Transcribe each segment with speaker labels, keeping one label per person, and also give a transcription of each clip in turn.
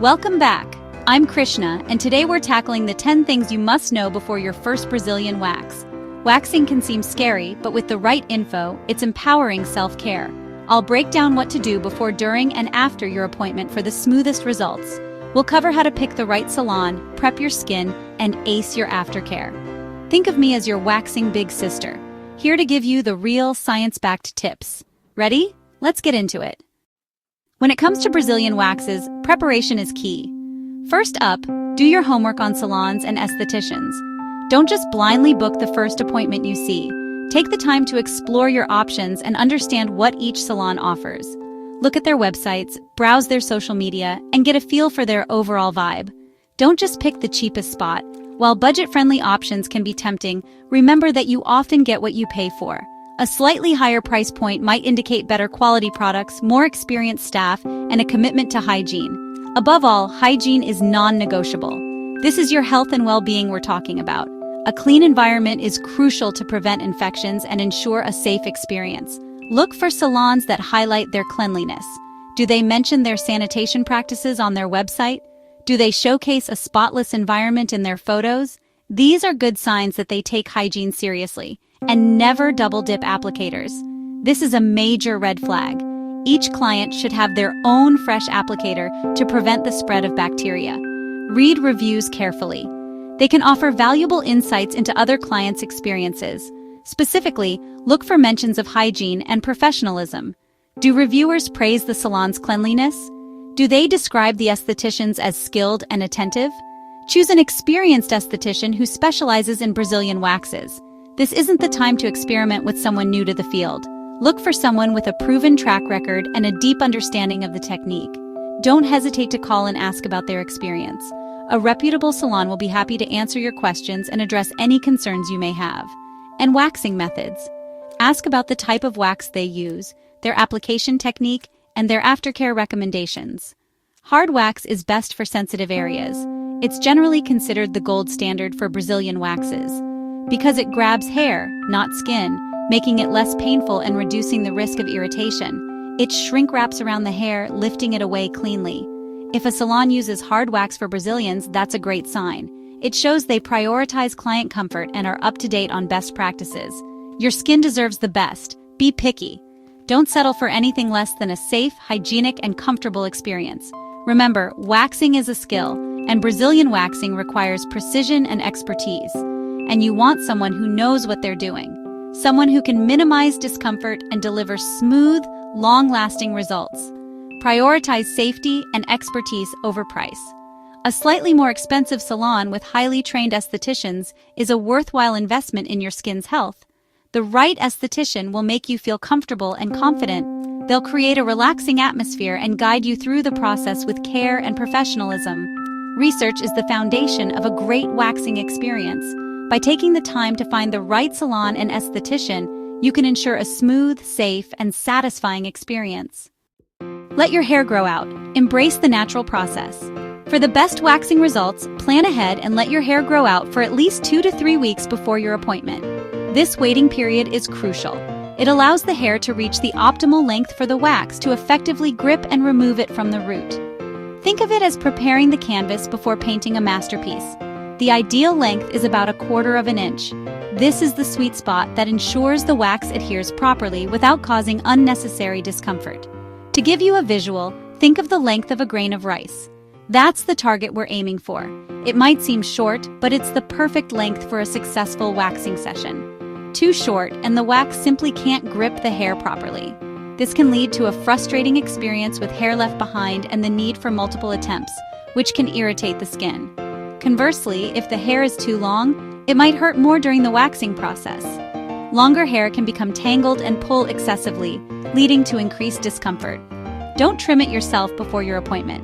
Speaker 1: Welcome back. I'm Krishna, and today we're tackling the 10 things you must know before your first Brazilian wax. Waxing can seem scary, but with the right info, it's empowering self-care. I'll break down what to do before, during, and after your appointment for the smoothest results. We'll cover how to pick the right salon, prep your skin, and ace your aftercare. Think of me as your waxing big sister, here to give you the real science-backed tips. Ready? Let's get into it. When it comes to Brazilian waxes, preparation is key. First up, do your homework on salons and estheticians. Don't just blindly book the first appointment you see. Take the time to explore your options and understand what each salon offers. Look at their websites, browse their social media, and get a feel for their overall vibe. Don't just pick the cheapest spot. While budget-friendly options can be tempting, remember that you often get what you pay for. A slightly higher price point might indicate better quality products, more experienced staff, and a commitment to hygiene. Above all, hygiene is non-negotiable. This is your health and well-being we're talking about. A clean environment is crucial to prevent infections and ensure a safe experience. Look for salons that highlight their cleanliness. Do they mention their sanitation practices on their website? Do they showcase a spotless environment in their photos? These are good signs that they take hygiene seriously. And never double-dip applicators. This is a major red flag. Each client should have their own fresh applicator to prevent the spread of bacteria. Read reviews carefully. They can offer valuable insights into other clients' experiences. Specifically, look for mentions of hygiene and professionalism. Do reviewers praise the salon's cleanliness? Do they describe the estheticians as skilled and attentive? Choose an experienced esthetician who specializes in Brazilian waxes. This isn't the time to experiment with someone new to the field. Look for someone with a proven track record and a deep understanding of the technique. Don't hesitate to call and ask about their experience. A reputable salon will be happy to answer your questions and address any concerns you may have. And waxing methods. Ask about the type of wax they use, their application technique, and their aftercare recommendations. Hard wax is best for sensitive areas. It's generally considered the gold standard for Brazilian waxes, because it grabs hair, not skin, making it less painful and reducing the risk of irritation. It shrink wraps around the hair, lifting it away cleanly. If a salon uses hard wax for Brazilians, that's a great sign. It shows they prioritize client comfort and are up to date on best practices. Your skin deserves the best. Be picky. Don't settle for anything less than a safe, hygienic, and comfortable experience. Remember, waxing is a skill, and Brazilian waxing requires precision and expertise. And you want someone who knows what they're doing. Someone who can minimize discomfort and deliver smooth, long-lasting results. Prioritize safety and expertise over price. A slightly more expensive salon with highly trained estheticians is a worthwhile investment in your skin's health. The right esthetician will make you feel comfortable and confident. They'll create a relaxing atmosphere and guide you through the process with care and professionalism. Research is the foundation of a great waxing experience. By taking the time to find the right salon and esthetician, you can ensure a smooth, safe, and satisfying experience. Let your hair grow out. Embrace the natural process. For the best waxing results, plan ahead and let your hair grow out for at least 2 to 3 weeks before your appointment. This waiting period is crucial. It allows the hair to reach the optimal length for the wax to effectively grip and remove it from the root. Think of it as preparing the canvas before painting a masterpiece. The ideal length is about 1/4 inch. This is the sweet spot that ensures the wax adheres properly without causing unnecessary discomfort. To give you a visual, think of the length of a grain of rice. That's the target we're aiming for. It might seem short, but it's the perfect length for a successful waxing session. Too short, and the wax simply can't grip the hair properly. This can lead to a frustrating experience with hair left behind and the need for multiple attempts, which can irritate the skin. Conversely, if the hair is too long, it might hurt more during the waxing process. Longer hair can become tangled and pull excessively, leading to increased discomfort. Don't trim it yourself before your appointment.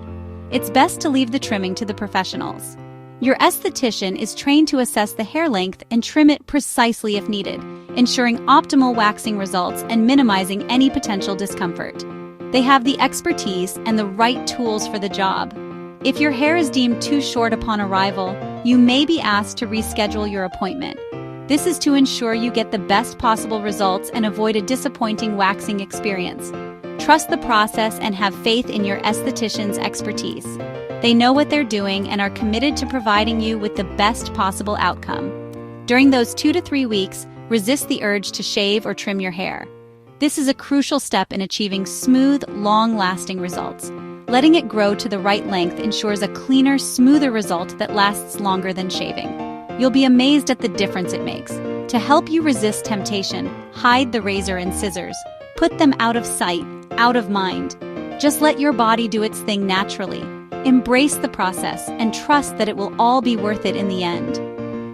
Speaker 1: It's best to leave the trimming to the professionals. Your esthetician is trained to assess the hair length and trim it precisely if needed, ensuring optimal waxing results and minimizing any potential discomfort. They have the expertise and the right tools for the job. If your hair is deemed too short upon arrival, you may be asked to reschedule your appointment. This is to ensure you get the best possible results and avoid a disappointing waxing experience. Trust the process and have faith in your esthetician's expertise. They know what they're doing and are committed to providing you with the best possible outcome. During those 2 to 3 weeks, resist the urge to shave or trim your hair. This is a crucial step in achieving smooth, long-lasting results. Letting it grow to the right length ensures a cleaner, smoother result that lasts longer than shaving. You'll be amazed at the difference it makes. To help you resist temptation, hide the razor and scissors. Put them out of sight, out of mind. Just let your body do its thing naturally. Embrace the process and trust that it will all be worth it in the end.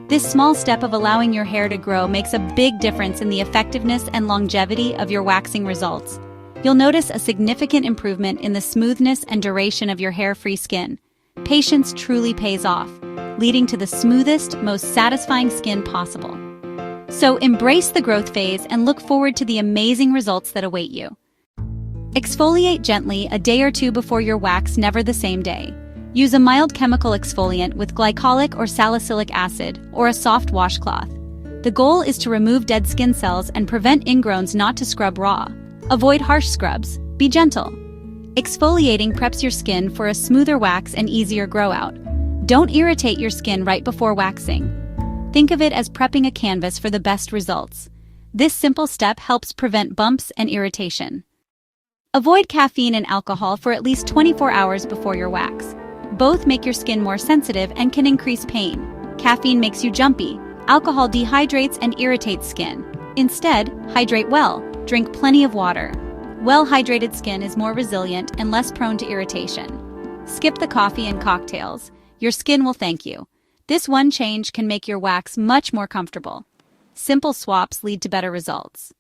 Speaker 1: This small step of allowing your hair to grow makes a big difference in the effectiveness and longevity of your waxing results. You'll notice a significant improvement in the smoothness and duration of your hair-free skin. Patience truly pays off, leading to the smoothest, most satisfying skin possible. So embrace the growth phase and look forward to the amazing results that await you. Exfoliate gently a day or two before your wax, never the same day. Use a mild chemical exfoliant with glycolic or salicylic acid or a soft washcloth. The goal is to remove dead skin cells and prevent ingrowns, not to scrub raw. Avoid harsh scrubs. Be gentle. Exfoliating preps your skin for a smoother wax and easier grow out. Don't irritate your skin right before waxing. Think of it as prepping a canvas for the best results. This simple step helps prevent bumps and irritation. Avoid caffeine and alcohol for at least 24 hours before your wax. Both make your skin more sensitive and can increase pain. Caffeine makes you jumpy. Alcohol dehydrates and irritates skin. Instead, hydrate well. Drink plenty of water. Well-hydrated skin is more resilient and less prone to irritation. Skip the coffee and cocktails. Your skin will thank you. This one change can make your wax much more comfortable. Simple swaps lead to better results.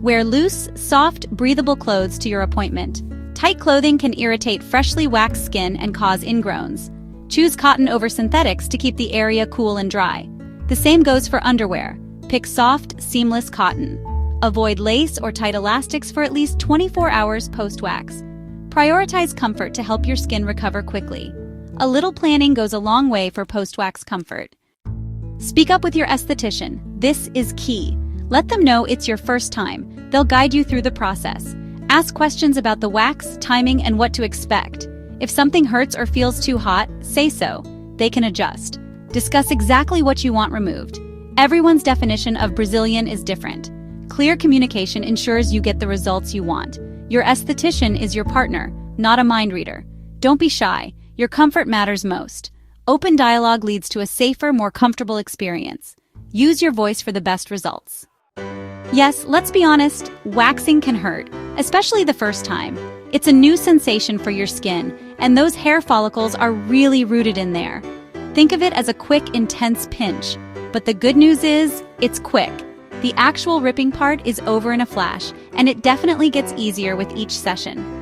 Speaker 1: Wear loose, soft, breathable clothes to your appointment. Tight clothing can irritate freshly waxed skin and cause ingrowns. Choose cotton over synthetics to keep the area cool and dry. The same goes for underwear. Pick soft, seamless cotton. Avoid lace or tight elastics for at least 24 hours post-wax. Prioritize comfort to help your skin recover quickly. A little planning goes a long way for post-wax comfort. Speak up with your esthetician. This is key. Let them know it's your first time. They'll guide you through the process. Ask questions about the wax, timing, and what to expect. If something hurts or feels too hot, say so. They can adjust. Discuss exactly what you want removed. Everyone's definition of Brazilian is different. Clear communication ensures you get the results you want. Your esthetician is your partner, not a mind reader. Don't be shy. Your comfort matters most. Open dialogue leads to a safer, more comfortable experience. Use your voice for the best results. Yes, let's be honest, waxing can hurt, especially the first time. It's a new sensation for your skin, and those hair follicles are really rooted in there. Think of it as a quick, intense pinch. But the good news is, it's quick. The actual ripping part is over in a flash, and it definitely gets easier with each session.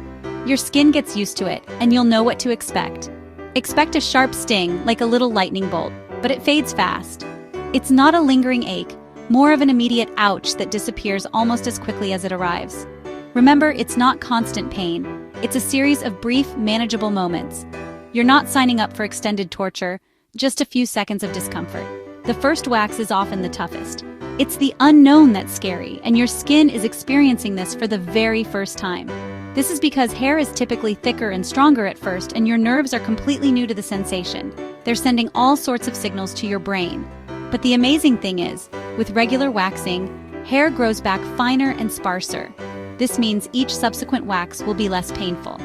Speaker 1: Your skin gets used to it, and you'll know what to expect. Expect a sharp sting, like a little lightning bolt, but it fades fast. It's not a lingering ache, more of an immediate ouch that disappears almost as quickly as it arrives. Remember, it's not constant pain. It's a series of brief, manageable moments. You're not signing up for extended torture, just a few seconds of discomfort. The first wax is often the toughest. It's the unknown that's scary, and your skin is experiencing this for the very first time. This is because hair is typically thicker and stronger at first, and your nerves are completely new to the sensation. They're sending all sorts of signals to your brain. But the amazing thing is, with regular waxing, hair grows back finer and sparser. This means each subsequent wax will be less painful.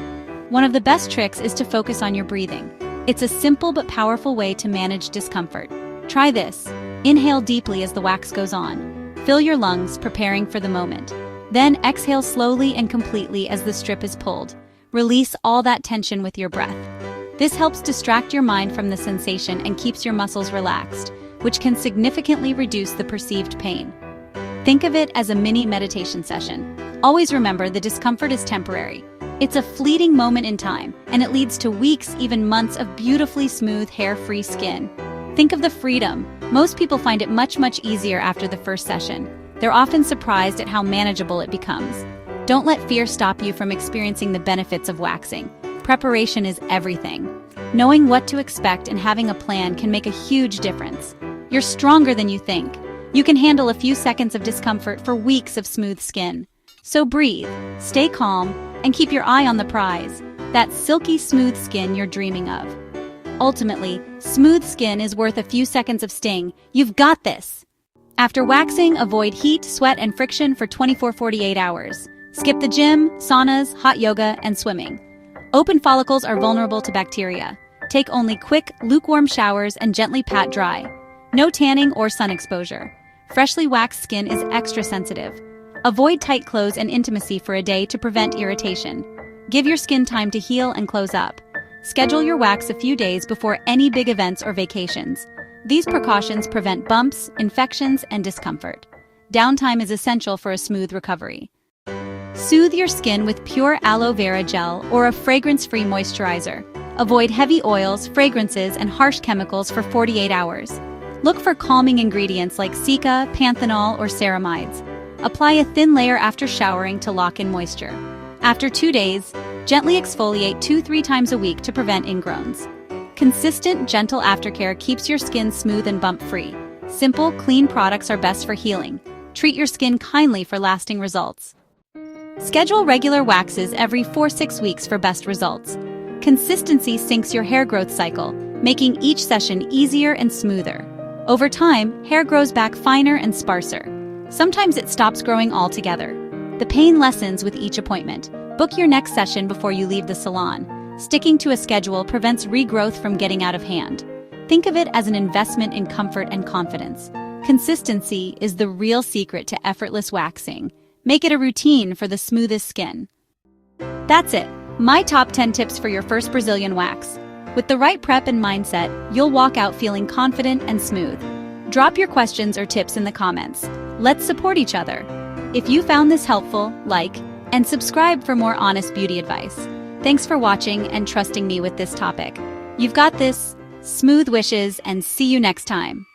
Speaker 1: One of the best tricks is to focus on your breathing. It's a simple but powerful way to manage discomfort. Try this. Inhale deeply as the wax goes on. Fill your lungs, preparing for the moment. Then exhale slowly and completely as the strip is pulled. Release all that tension with your breath. This helps distract your mind from the sensation and keeps your muscles relaxed, which can significantly reduce the perceived pain. Think of it as a mini meditation session. Always remember, the discomfort is temporary. It's a fleeting moment in time, and it leads to weeks, even months of beautifully smooth, hair-free skin. Think of the freedom. Most people find it much easier after the first session. They're often surprised at how manageable it becomes. Don't let fear stop you from experiencing the benefits of waxing. Preparation is everything. Knowing what to expect and having a plan can make a huge difference. You're stronger than you think. You can handle a few seconds of discomfort for weeks of smooth skin. So breathe, stay calm, and keep your eye on the prize, that silky smooth skin you're dreaming of. Ultimately, smooth skin is worth a few seconds of sting. You've got this! After waxing, avoid heat, sweat, and friction for 24-48 hours. Skip the gym, saunas, hot yoga, and swimming. Open follicles are vulnerable to bacteria. Take only quick, lukewarm showers and gently pat dry. No tanning or sun exposure. Freshly waxed skin is extra sensitive. Avoid tight clothes and intimacy for a day to prevent irritation. Give your skin time to heal and close up. Schedule your wax a few days before any big events or vacations. These precautions prevent bumps, infections, and discomfort. Downtime is essential for a smooth recovery. Soothe your skin with pure aloe vera gel or a fragrance-free moisturizer. Avoid heavy oils, fragrances, and harsh chemicals for 48 hours. Look for calming ingredients like cica, panthenol, or ceramides. Apply a thin layer after showering to lock in moisture. After 2 days, gently exfoliate 2-3 times a week to prevent ingrowns. Consistent, gentle aftercare keeps your skin smooth and bump-free. Simple, clean products are best for healing. Treat your skin kindly for lasting results. Schedule regular waxes every 4-6 weeks for best results. Consistency syncs your hair growth cycle, making each session easier and smoother. Over time, hair grows back finer and sparser. Sometimes it stops growing altogether. The pain lessens with each appointment. Book your next session before you leave the salon. Sticking to a schedule prevents regrowth from getting out of hand. Think of it as an investment in comfort and confidence. Consistency is the real secret to effortless waxing. Make it a routine for the smoothest skin. That's it. My top 10 tips for your first Brazilian wax. With the right prep and mindset, you'll walk out feeling confident and smooth. Drop your questions or tips in the comments. Let's support each other. If you found this helpful, like and subscribe for more honest beauty advice. Thanks for watching and trusting me with this topic. You've got this. Smooth wishes and see you next time.